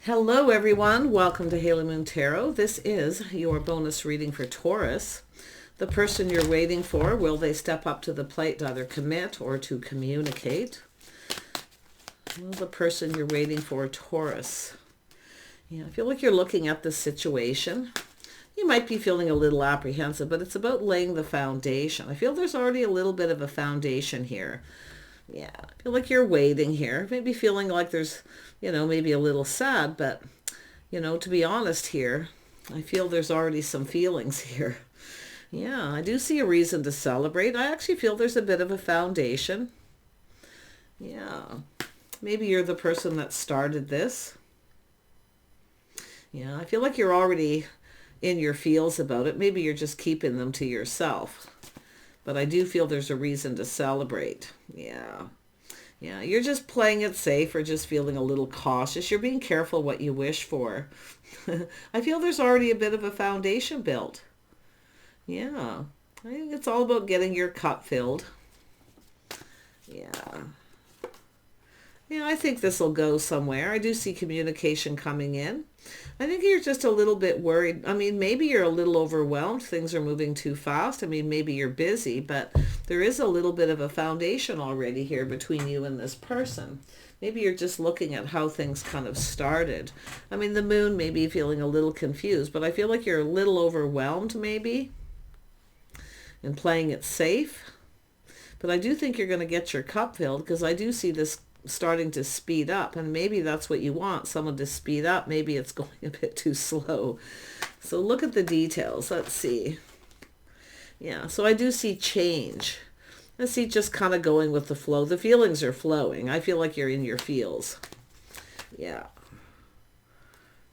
Hello everyone, welcome to Haley Moon Tarot. This is your bonus reading for Taurus. The person you're waiting for, will they step up to the plate to either commit or to communicate? Well, the person you're waiting for, Taurus. Yeah, I feel like you're looking at the situation. You might be feeling a little apprehensive, but it's about laying the foundation. I feel there's already a little bit of a foundation here. Yeah, I feel like you're waiting here. Maybe feeling like there's, maybe a little sad, but, to be honest here, I feel there's already some feelings here. Yeah, I do see a reason to celebrate. I actually feel there's a bit of a foundation. Yeah, maybe you're the person that started this. Yeah, I feel like you're already in your feels about it. Maybe you're just keeping them to yourself. But I do feel there's a reason to celebrate. Yeah. Yeah, you're just playing it safe or just feeling a little cautious. You're being careful what you wish for. I feel there's already a bit of a foundation built. Yeah. I think it's all about getting your cup filled. Yeah. Yeah, I think this will go somewhere. I do see communication coming in. I think you're just a little bit worried. I mean, maybe you're a little overwhelmed. Things are moving too fast. I mean, maybe you're busy, but there is a little bit of a foundation already here between you and this person. Maybe you're just looking at how things kind of started. I mean, the moon may be feeling a little confused, but I feel like you're a little overwhelmed maybe and playing it safe. But I do think you're going to get your cup filled because I do see this starting to speed up, and maybe that's what you want, someone to speed up. Maybe it's going a bit too slow. So look at the details. Let's see. Yeah, so I do see change. I see just kind of going with the flow. The feelings are flowing. I feel like you're in your feels. Yeah.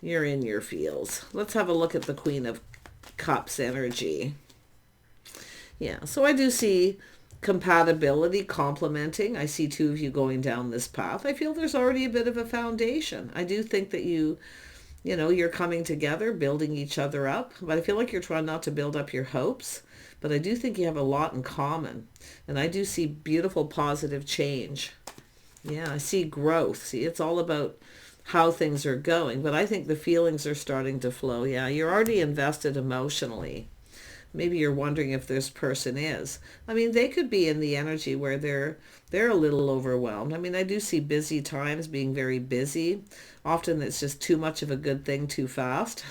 You're in your feels. Let's have a look at the Queen of Cups energy. Yeah, so I do see compatibility, complementing. I see two of you going down this path. I feel there's already a bit of a foundation. I do think that you're coming together, building each other up, but I feel like you're trying not to build up your hopes, but I do think you have a lot in common, and I do see beautiful positive change. Yeah, I see growth. See, it's all about how things are going, but I think the feelings are starting to flow. Yeah, you're already invested emotionally. Maybe you're wondering if this person is. I mean, they could be in the energy where they're a little overwhelmed. I mean, I do see busy times, being very busy. Often it's just too much of a good thing too fast.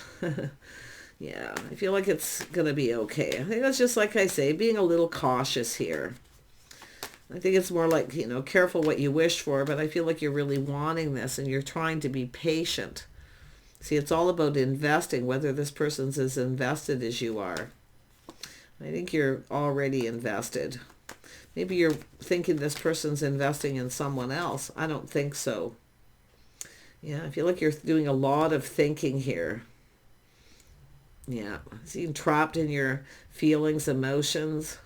Yeah, I feel like it's going to be okay. I think that's just like I say, being a little cautious here. I think it's more like, careful what you wish for, but I feel like you're really wanting this and you're trying to be patient. See, it's all about investing, whether this person's as invested as you are. I think you're already invested. Maybe you're thinking this person's investing in someone else. I don't think so. Yeah, I feel like you're doing a lot of thinking here. Yeah, seem trapped in your feelings, emotions.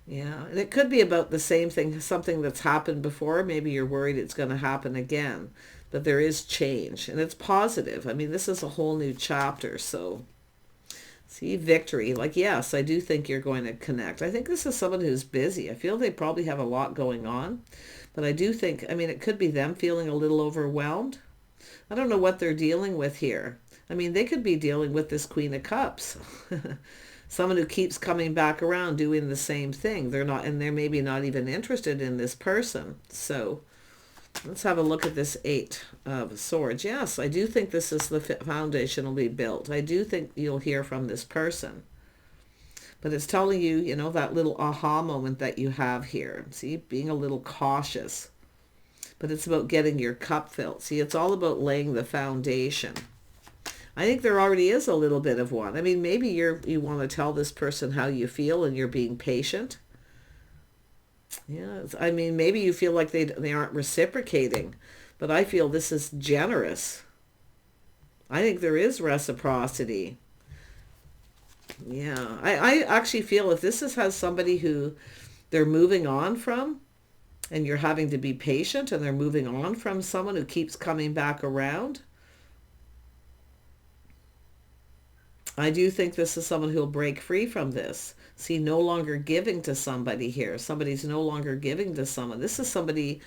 Yeah, and it could be about the same thing, something that's happened before. Maybe you're worried it's going to happen again. But there is change, and it's positive. I mean, this is a whole new chapter, so... See, victory. Like, yes, I do think you're going to connect. I think this is someone who's busy. I feel they probably have a lot going on. But I do think, I mean, it could be them feeling a little overwhelmed. I don't know what they're dealing with here. I mean, they could be dealing with this Queen of Cups. Someone who keeps coming back around doing the same thing. They're not, and they're maybe not even interested in this person. So... let's have a look at this Eight of Swords. Yes, I do think this is the foundation will be built. I do think you'll hear from this person. But it's telling you, that little aha moment that you have here. See, being a little cautious. But it's about getting your cup filled. See, it's all about laying the foundation. I think there already is a little bit of one. I mean, maybe you want to tell this person how you feel and you're being patient. Yeah, I mean, maybe you feel like they aren't reciprocating, but I feel this is generous. I think there is reciprocity. Yeah, I actually feel if this has somebody who they're moving on from, and you're having to be patient, and they're moving on from someone who keeps coming back around, I do think this is someone who'll break free from this. See, no longer giving to somebody here. Somebody's no longer giving to someone. This is somebody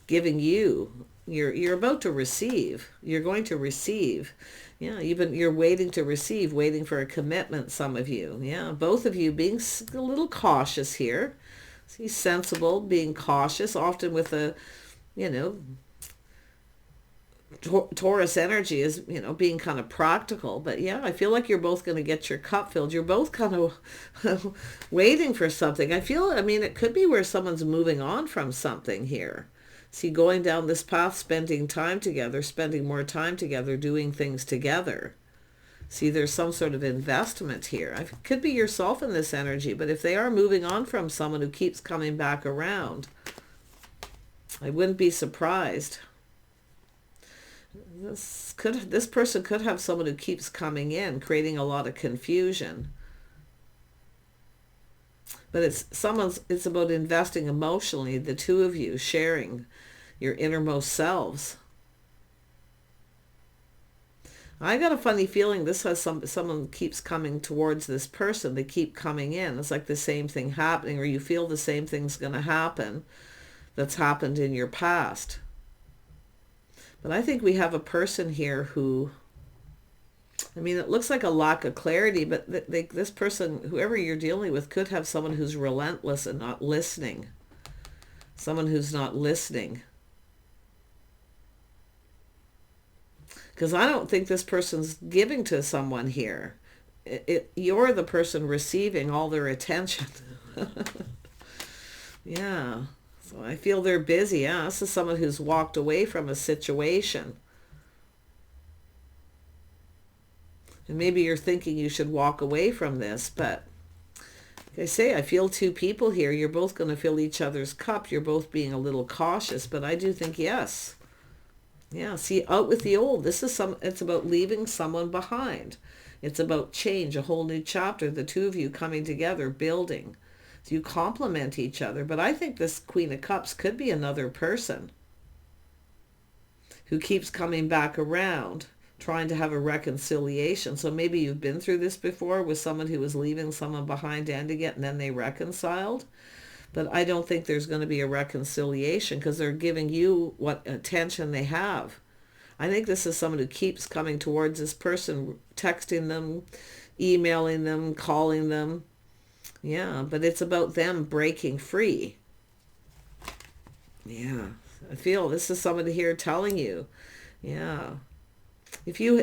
giving you you're about to receive. You're going to receive. Yeah, you're waiting to receive, waiting for a commitment, some of you. Yeah, both of you being a little cautious here. See, sensible, being cautious, often with a, you know, Taurus energy is, being kind of practical. But yeah, I feel like you're both going to get your cup filled. You're both kind of waiting for something. I mean, it could be where someone's moving on from something here. See, going down this path, spending time together, spending more time together, doing things together. See, there's some sort of investment here. It could be yourself in this energy, but if they are moving on from someone who keeps coming back around, I wouldn't be surprised. This person could have someone who keeps coming in, creating a lot of confusion. But it's about investing emotionally, the two of you sharing your innermost selves. I got a funny feeling this has someone keeps coming towards this person. They keep coming in. It's like the same thing happening, or you feel the same thing's going to happen that's happened in your past. But I think we have a person here who, I mean, it looks like a lack of clarity, but this person, whoever you're dealing with, could have someone who's relentless and not listening. Someone who's not listening. Because I don't think this person's giving to someone here. You're the person receiving all their attention. Yeah. So I feel they're busy. Yeah, this is someone who's walked away from a situation. And maybe you're thinking you should walk away from this, but like I say, I feel two people here. You're both going to fill each other's cup. You're both being a little cautious, but I do think yes. Yeah, see, out with the old. It's about leaving someone behind. It's about change, a whole new chapter, the two of you coming together, building. So you complement each other. But I think this Queen of Cups could be another person who keeps coming back around, trying to have a reconciliation. So maybe you've been through this before with someone who was leaving someone behind, ending it, and then they reconciled. But I don't think there's going to be a reconciliation because they're giving you what attention they have. I think this is someone who keeps coming towards this person, texting them, emailing them, calling them. Yeah, but it's about them breaking free. Yeah, I feel this is somebody here telling you. Yeah. I feel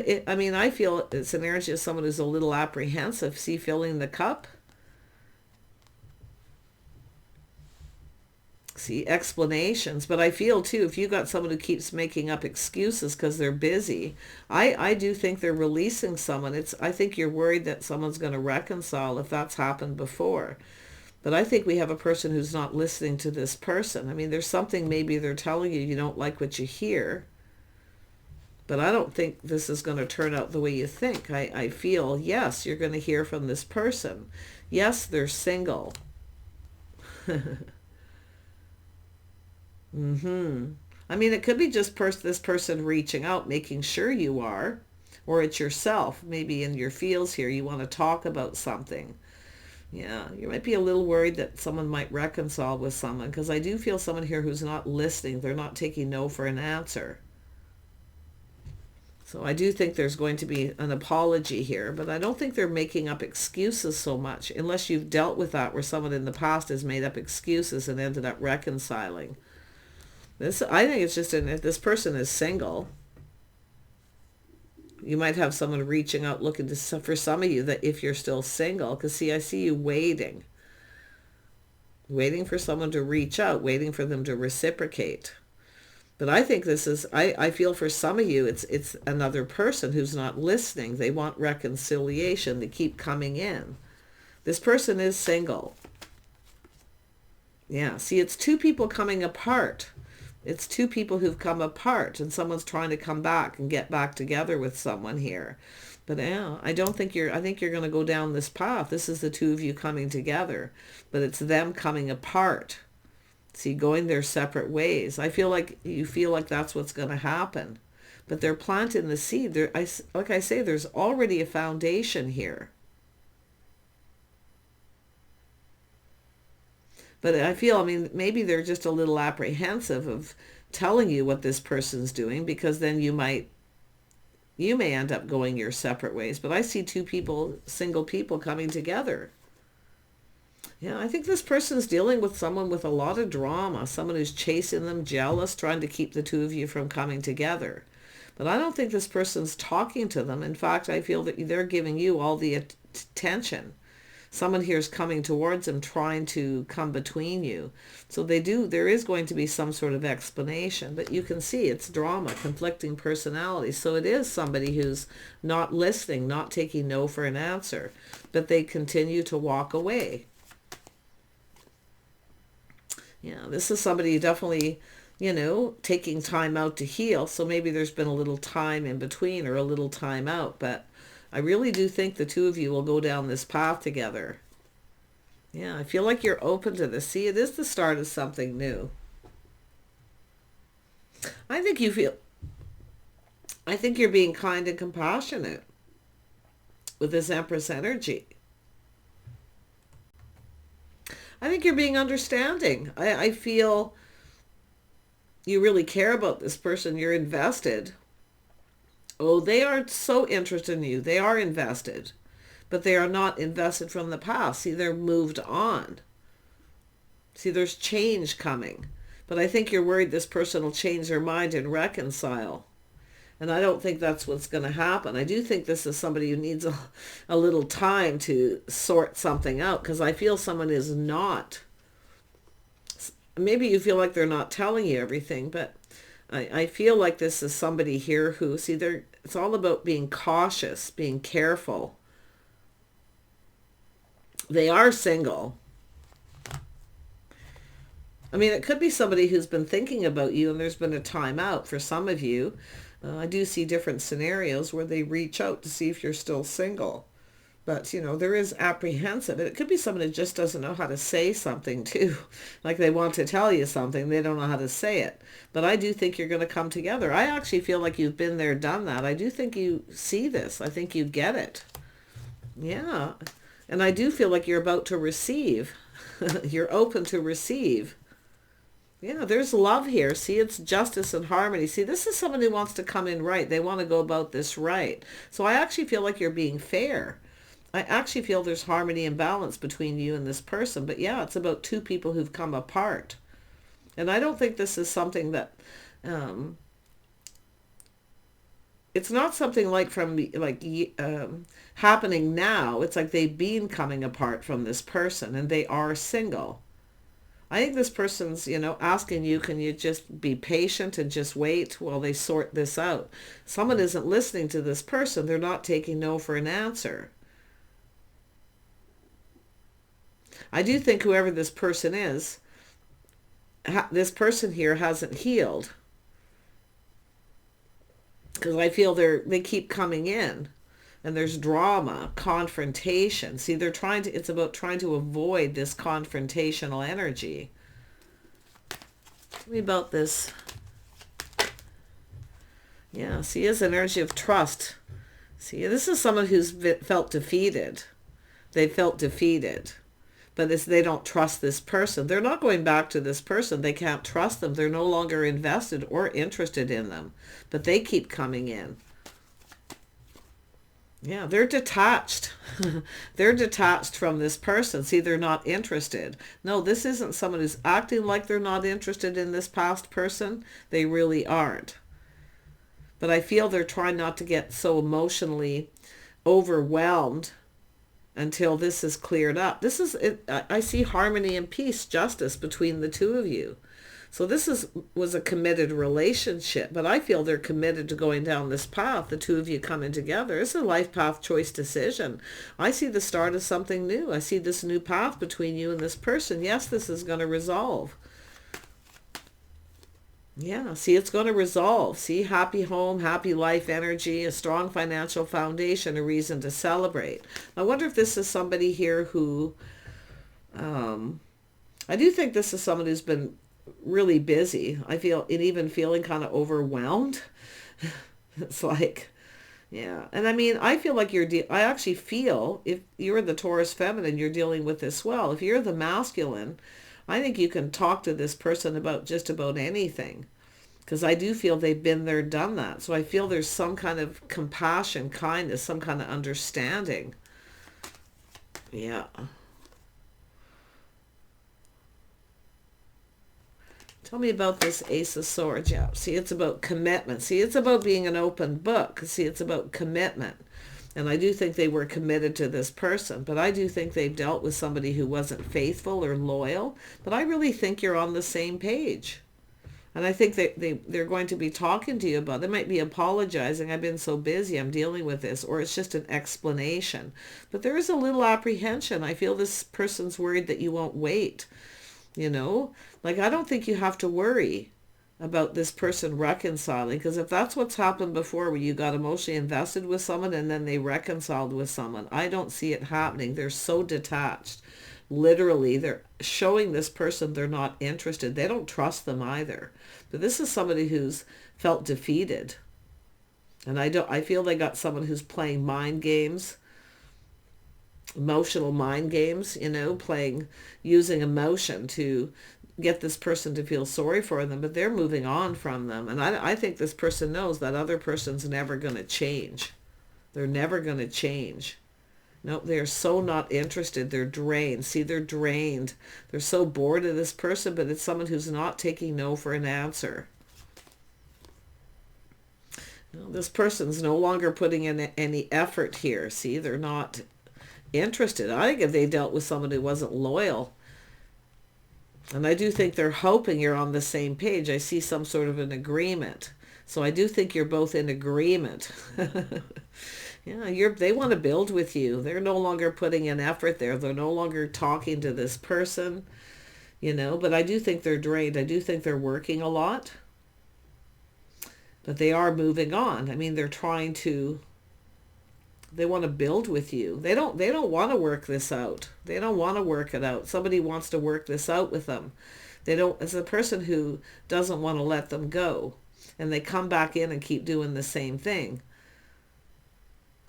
it's an energy of someone who's a little apprehensive. See, filling the cup. See, explanations. But I feel too, if you got someone who keeps making up excuses because they're busy, I do think they're releasing someone. I think you're worried that someone's going to reconcile if that's happened before. But I think we have a person who's not listening to this person. I mean, there's something maybe they're telling you don't like what you hear. But I don't think this is going to turn out the way you think. I feel, yes, you're going to hear from this person. Yes, they're single. I mean, it could be just this person reaching out, making sure you are, or it's yourself. Maybe in your feels here, you want to talk about something. Yeah, you might be a little worried that someone might reconcile with someone, because I do feel someone here who's not listening. They're not taking no for an answer. So I do think there's going to be an apology here, but I don't think they're making up excuses so much, unless you've dealt with that where someone in the past has made up excuses and ended up reconciling. I think it's just if this person is single, you might have someone reaching out looking for some of you, that if you're still single, because see, I see you waiting for someone to reach out, waiting for them to reciprocate. But I think this is, I feel for some of you, it's another person who's not listening. They want reconciliation. They keep coming in. This person is single. Yeah, see, it's two people coming apart. It's two people who've come apart, and someone's trying to come back and get back together with someone here. But yeah, I think you're going to go down this path. This is the two of you coming together, but it's them coming apart. See, going their separate ways. I feel like you feel like that's what's going to happen. But they're planting the seed. Like I say, there's already a foundation here. But I feel, maybe they're just a little apprehensive of telling you what this person's doing, because then you may end up going your separate ways. But I see two people, single people, coming together. Yeah, I think this person's dealing with someone with a lot of drama, someone who's chasing them, jealous, trying to keep the two of you from coming together. But I don't think this person's talking to them. In fact, I feel that they're giving you all the attention. Someone here is coming towards them, trying to come between you. So there is going to be some sort of explanation, but you can see it's drama, conflicting personalities. So it is somebody who's not listening, not taking no for an answer, but they continue to walk away. Yeah, this is somebody definitely, taking time out to heal. So maybe there's been a little time in between or a little time out, but I really do think the two of you will go down this path together. Yeah, I feel like you're open to this. See, it is the start of something new. I think you're being kind and compassionate with this Empress energy. I think you're being understanding. I feel you really care about this person. You're invested. Oh, they are so interested in you. They are invested, but they are not invested from the past. See, they're moved on. See, there's change coming, but I think you're worried this person will change their mind and reconcile. And I don't think that's what's going to happen. I do think this is somebody who needs a little time to sort something out, because I feel someone is not. Maybe you feel like they're not telling you everything, but I feel like this is somebody here who, see, it's all about being cautious, being careful. They are single. I mean, it could be somebody who's been thinking about you and there's been a time out for some of you. I do see different scenarios where they reach out to see if you're still single. But, there is apprehensive. It could be someone who just doesn't know how to say something too. Like they want to tell you something, they don't know how to say it. But I do think you're going to come together. I actually feel like you've been there, done that. I do think you see this. I think you get it. Yeah. And I do feel like you're about to receive. You're open to receive. Yeah, there's love here. See, it's justice and harmony. See, this is someone who wants to come in right. They want to go about this right. So I actually feel like you're being fair. I actually feel there's harmony and balance between you and this person. But yeah, it's about two people who've come apart. And I don't think this is something that, it's not something happening now. It's like they've been coming apart from this person and they are single. I think this person's, asking you, can you just be patient and just wait while they sort this out? Someone isn't listening to this person. They're not taking no for an answer. I do think whoever this person is, this person here hasn't healed. Because I feel they keep coming in. And there's drama, confrontation. See, it's about trying to avoid this confrontational energy. Tell me about this. Yeah, see, it's an energy of trust. See, this is someone who's felt defeated. They felt defeated. But they don't trust this person. They're not going back to this person. They can't trust them. They're no longer invested or interested in them. But they keep coming in. Yeah, they're detached. They're detached from this person. See, they're not interested. No, this isn't someone who's acting like they're not interested in this past person. They really aren't. But I feel they're trying not to get so emotionally overwhelmed until this is cleared up. This is it. I see harmony and peace, justice between the two of you. So this was a committed relationship, but I feel they're committed to going down this path, the two of you coming together. It's a life path choice decision. I see the start of something new. I see this new path between you and this person. Yes, this is going to resolve. Yeah, see, it's going to resolve. See, happy home, happy life energy, a strong financial foundation, a reason to celebrate. I wonder if this is somebody here who, I do think this is someone who's been really busy. I feel it, even feeling kind of overwhelmed. It's like, yeah. And I mean, I feel like I actually feel if you're the Taurus feminine, you're dealing with this well. If you're the masculine, I think you can talk to this person about just about anything. Because I do feel they've been there, done that. So I feel there's some kind of compassion, kindness, some kind of understanding. Yeah. Tell me about this Ace of Swords. Yeah, see, it's about commitment. See, it's about being an open book. See, it's about commitment. And I do think they were committed to this person, but I do think they've dealt with somebody who wasn't faithful or loyal. But I really think you're on the same page. And I think they're going to be talking to you about, they might be apologizing, I've been so busy, I'm dealing with this, or it's just an explanation. But there is a little apprehension. I feel this person's worried that you won't wait. You know, like, I don't think you have to worry about this person reconciling, because if that's what's happened before, where you got emotionally invested with someone and then they reconciled with someone, I don't see it happening. They're so detached. Literally, they're showing this person they're not interested. They don't trust them either. But this is somebody who's felt defeated. And I feel they got someone who's playing mind games, emotional mind games, you know, using emotion to get this person to feel sorry for them, but they're moving on from them. And I think this person knows that other person's never going to change. They're never going to change. No, they're so not interested. They're drained. See, they're drained. They're so bored of this person, but it's someone who's not taking no for an answer. No, this person's no longer putting in any effort here. See, they're not interested. I think if they dealt with someone who wasn't loyal, and I do think they're hoping you're on the same page. I see some sort of an agreement. So I do think you're both in agreement. Yeah, they want to build with you. They're no longer putting in effort there. They're no longer talking to this person, you know, but I do think they're drained. I do think they're working a lot, but they are moving on. I mean, they want to build with you. They don't want to work this out. They don't want to work it out. Somebody wants to work this out with them. It's a person who doesn't want to let them go. And they come back in and keep doing the same thing.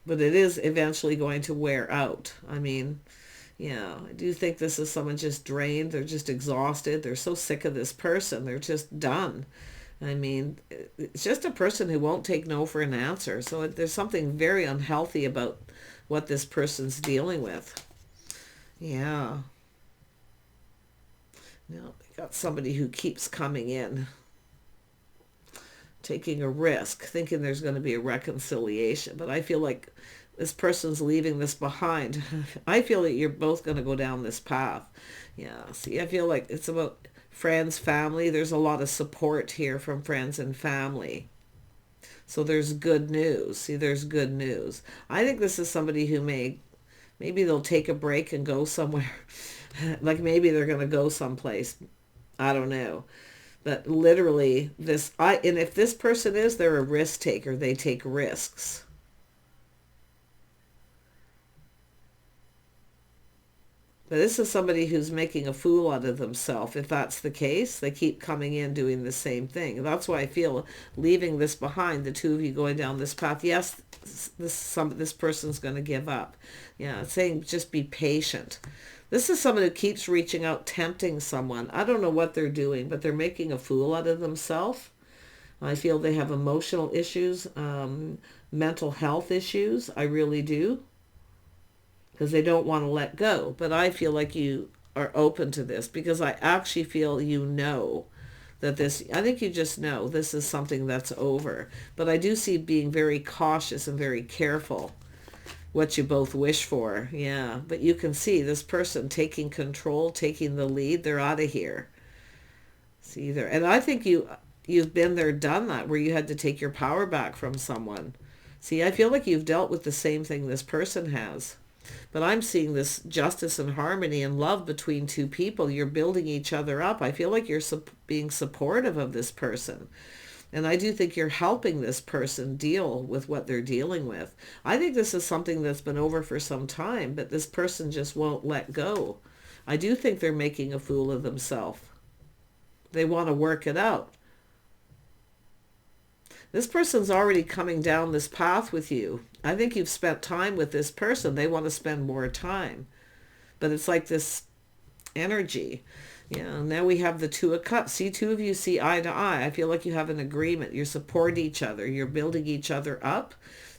But it is eventually going to wear out. I mean, yeah, I do think this is someone just drained. They're just exhausted. They're so sick of this person. They're just done. I mean, it's just a person who won't take no for an answer. So there's something very unhealthy about what this person's dealing with. Yeah. Now, they got somebody who keeps coming in, taking a risk, thinking there's going to be a reconciliation. But I feel like this person's leaving this behind. I feel that you're both going to go down this path. Yeah, see, I feel like it's about friends, family. There's a lot of support here from friends and family. So there's good news. See, there's good news. I think this is somebody who maybe they'll take a break and go somewhere. Like maybe they're going to go someplace. I don't know. But literally and if this person they're a risk taker. They take risks. But this is somebody who's making a fool out of themselves. If that's the case, they keep coming in doing the same thing. That's why I feel leaving this behind, the two of you going down this path. Yes, this person's going to give up. Yeah, it's saying just be patient. This is someone who keeps reaching out, tempting someone. I don't know what they're doing, but they're making a fool out of themselves. I feel they have emotional issues, mental health issues. I really do. Because they don't want to let go. But I feel like you are open to this, because I actually feel you know that I think you just know this is something that's over. But I do see being very cautious and very careful what you both wish for. Yeah, but you can see this person taking control, taking the lead. They're out of here. See there. And I think you've been there, done that, where you had to take your power back from someone. See, I feel like you've dealt with the same thing this person has. But I'm seeing this justice and harmony and love between two people. You're building each other up. I feel like you're being supportive of this person. And I do think you're helping this person deal with what they're dealing with. I think this is something that's been over for some time, but this person just won't let go. I do think they're making a fool of themselves. They want to work it out. This person's already coming down this path with you. I think you've spent time with this person. They want to spend more time. But it's like this energy. Yeah, now we have the Two of Cups. See, two of you see eye to eye. I feel like you have an agreement. You support each other. You're building each other up.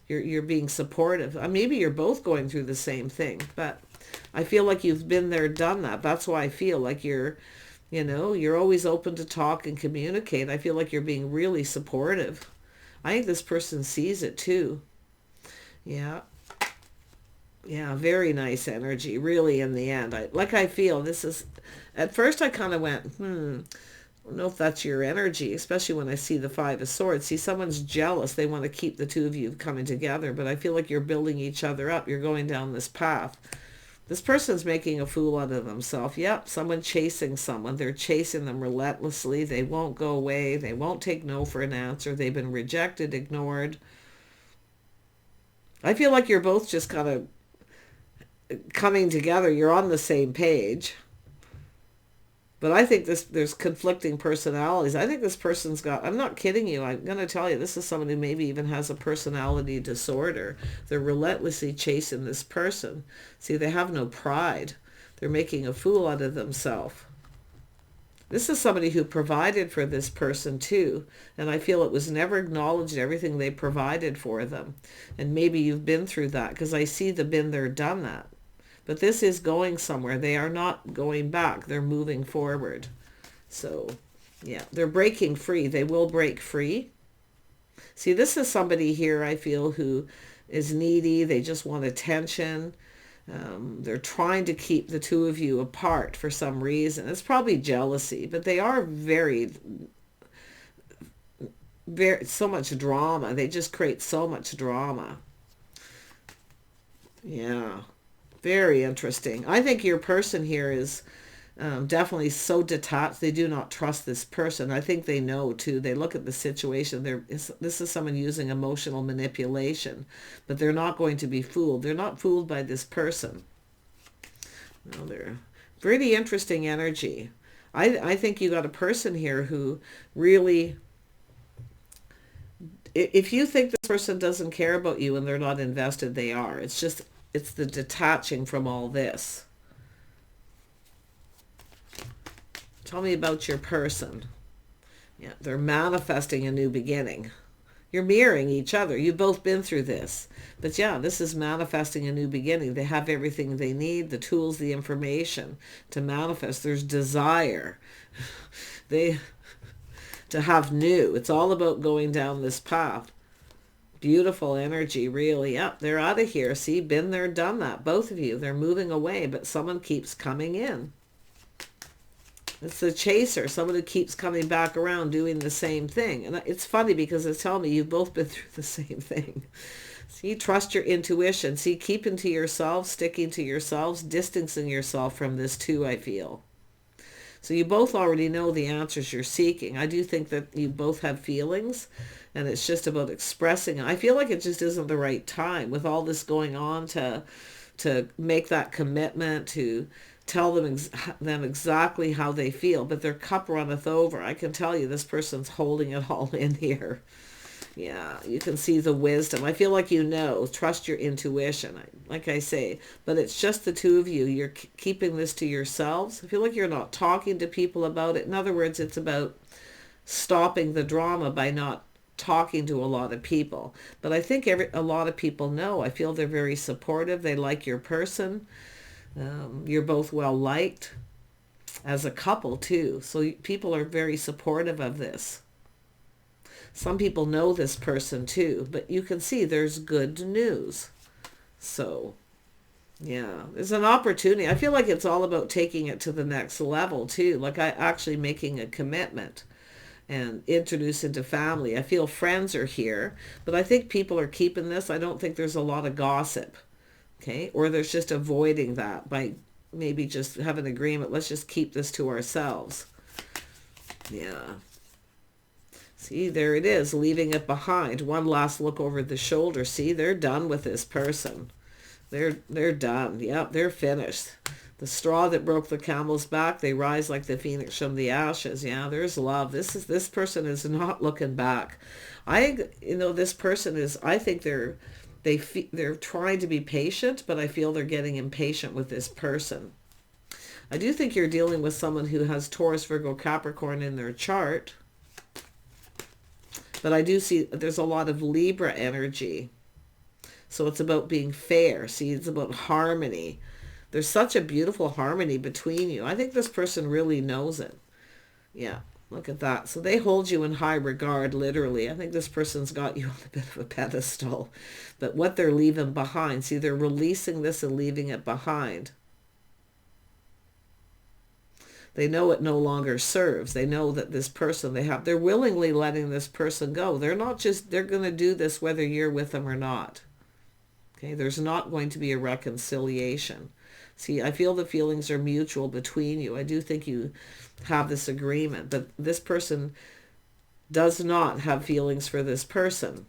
You're being supportive. Maybe you're both going through the same thing, but I feel like you've been there, done that. That's why I feel like you're always open to talk and communicate. I feel like you're being really supportive. I think this person sees it too. Yeah. Yeah, very nice energy, really, in the end. I feel this is, at first I kind of went, I don't know if that's your energy, especially when I see the Five of Swords. See, someone's jealous. They want to keep the two of you coming together, but I feel like you're building each other up. You're going down this path. This person's making a fool out of themselves. Yep, someone chasing someone. They're chasing them relentlessly. They won't go away. They won't take no for an answer. They've been rejected, ignored. I feel like you're both just kind of coming together. You're on the same page. But I think there's conflicting personalities. I think this person's got, I'm not kidding you, I'm going to tell you, this is someone who maybe even has a personality disorder. They're relentlessly chasing this person. See, they have no pride. They're making a fool out of themselves. This is somebody who provided for this person too. And I feel it was never acknowledged, everything they provided for them. And maybe you've been through that, because I see the been there, done that. But this is going somewhere. They are not going back. They're moving forward. So, yeah, they're breaking free. They will break free. See, this is somebody here, I feel, who is needy. They just want attention. They're trying to keep the two of you apart for some reason. It's probably jealousy, but they are very, so much drama. They just create so much drama. Yeah. Very interesting. I think your person here is definitely so detached. They do not trust this person. I think they know too. They look at the situation. This is someone using emotional manipulation, but they're not going to be fooled. They're not fooled by this person. No, they're pretty interesting energy. I think you got a person here who really, if you think this person doesn't care about you and they're not invested, they are. It's the detaching from all this. Tell me about your person. Yeah, they're manifesting a new beginning. You're mirroring each other. You've both been through this. But yeah, this is manifesting a new beginning. They have everything they need, the tools, the information to manifest. There's desire. To have new. It's all about going down this path. Beautiful energy, really. Yep, they're out of here. See, been there, done that. Both of you. They're moving away, but someone keeps coming in. It's the chaser. Someone who keeps coming back around doing the same thing. And it's funny because it's telling me you've both been through the same thing. See, trust your intuition. See, keeping to yourselves, sticking to yourselves, distancing yourself from this too, I feel. So you both already know the answers you're seeking. I do think that you both have feelings, and it's just about expressing it. I feel like it just isn't the right time with all this going on to make that commitment, to tell them exactly how they feel. But their cup runneth over. I can tell you this person's holding it all in here. Yeah, you can see the wisdom. I feel like you know. Trust your intuition, like I say. But it's just the two of you. You're keeping this to yourselves. I feel like you're not talking to people about it. In other words, it's about stopping the drama by not talking to a lot of people. But I think a lot of people know. I feel they're very supportive. They like your person. You're both well liked as a couple too. So people are very supportive of this. Some people know this person too, but you can see there's good news. So, yeah, there's an opportunity. I feel like it's all about taking it to the next level too. Like actually making a commitment and introduce into family. I feel friends are here, but I think people are keeping this. I don't think there's a lot of gossip, okay? Or there's just avoiding that by maybe just have an agreement. Let's just keep this to ourselves. Yeah. See, there it is, leaving it behind. One last look over the shoulder. See, they're done with this person. They're done. Yep, they're finished. The straw that broke the camel's back, they rise like the phoenix from the ashes. Yeah, there's love. This person is not looking back. This person is, I think they're trying to be patient, but I feel they're getting impatient with this person. I do think you're dealing with someone who has Taurus, Virgo, Capricorn in their chart. But I do see there's a lot of Libra energy. So it's about being fair. See, it's about harmony. There's such a beautiful harmony between you. I think this person really knows it. Yeah, look at that. So they hold you in high regard, literally. I think this person's got you on a bit of a pedestal. But what they're leaving behind, see, they're releasing this and leaving it behind. They know it no longer serves. They know that this person they're willingly letting this person go. They're going to do this whether you're with them or not. Okay, there's not going to be a reconciliation. See, I feel the feelings are mutual between you. I do think you have this agreement, but this person does not have feelings for this person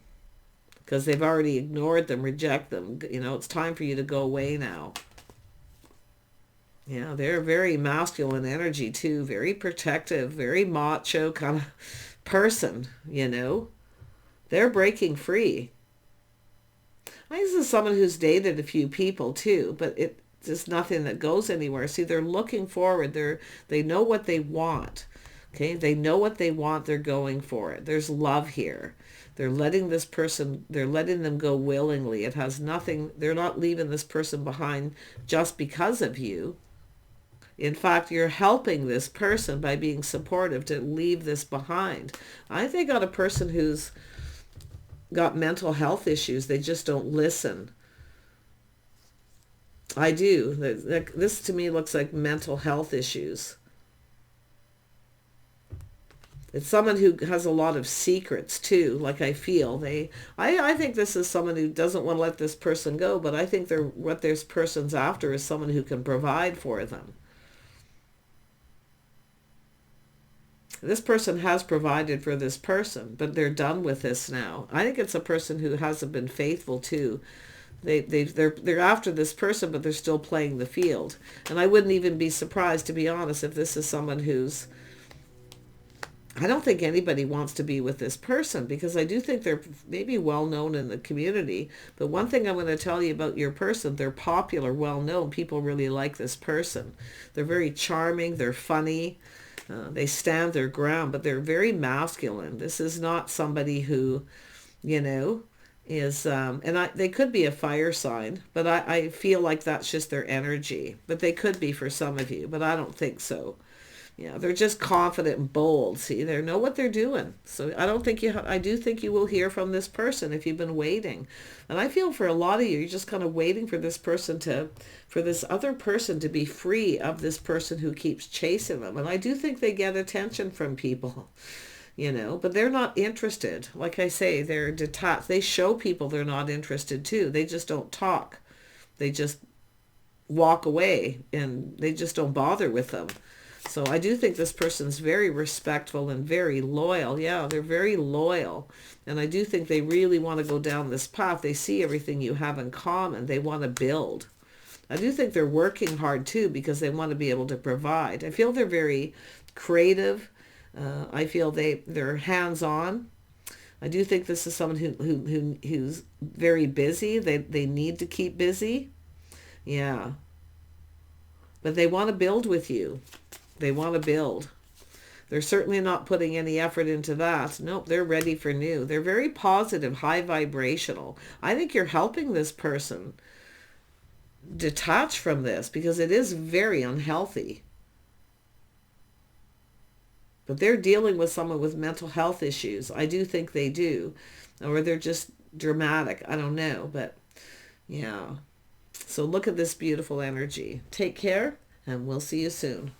because they've already ignored them, reject them. You know, it's time for you to go away now. Yeah, they're very masculine energy too, very protective, very macho kind of person, you know. They're breaking free. I think this is someone who's dated a few people too, but it's just nothing that goes anywhere. See, they're looking forward. They know what they want. Okay, they know what they want. They're going for it. There's love here. They're letting them go willingly. It has nothing, they're not leaving this person behind just because of you. In fact, you're helping this person by being supportive to leave this behind. I think got a person who's got mental health issues. They just don't listen. I do. This to me looks like mental health issues. It's someone who has a lot of secrets too, like I feel. I think this is someone who doesn't want to let this person go, but I think what this person's after is someone who can provide for them. This person has provided for this person, but they're done with this now. I think it's a person who hasn't been faithful too. They're after this person, but they're still playing the field. And I wouldn't even be surprised, to be honest, if this is someone who's... I don't think anybody wants to be with this person because I do think they're maybe well known in the community. But one thing I'm going to tell you about your person, they're popular, well known. People really like this person. They're very charming. They're funny. They stand their ground, but they're very masculine. This is not somebody who, you know, is, they could be a fire sign, but I feel like that's just their energy. But they could be for some of you, but I don't think so. Yeah, they're just confident and bold. See, they know what they're doing. So I don't think I do think you will hear from this person if you've been waiting. And I feel for a lot of you, you're just kind of waiting for this person for this other person to be free of this person who keeps chasing them. And I do think they get attention from people, you know, but they're not interested. Like I say, they're detached. They show people they're not interested too. They just don't talk. They just walk away and they just don't bother with them. So I do think this person's very respectful and very loyal. Yeah, they're very loyal. And I do think they really want to go down this path. They see everything you have in common. They want to build. I do think they're working hard too because they want to be able to provide. I feel they're very creative. I feel they're hands-on. I do think this is someone who's very busy. They need to keep busy. Yeah. But they want to build with you. They want to build. They're certainly not putting any effort into that. Nope, they're ready for new. They're very positive, high vibrational. I think you're helping this person detach from this because it is very unhealthy. But they're dealing with someone with mental health issues. I do think they do. Or they're just dramatic. I don't know. But yeah. So look at this beautiful energy. Take care and we'll see you soon.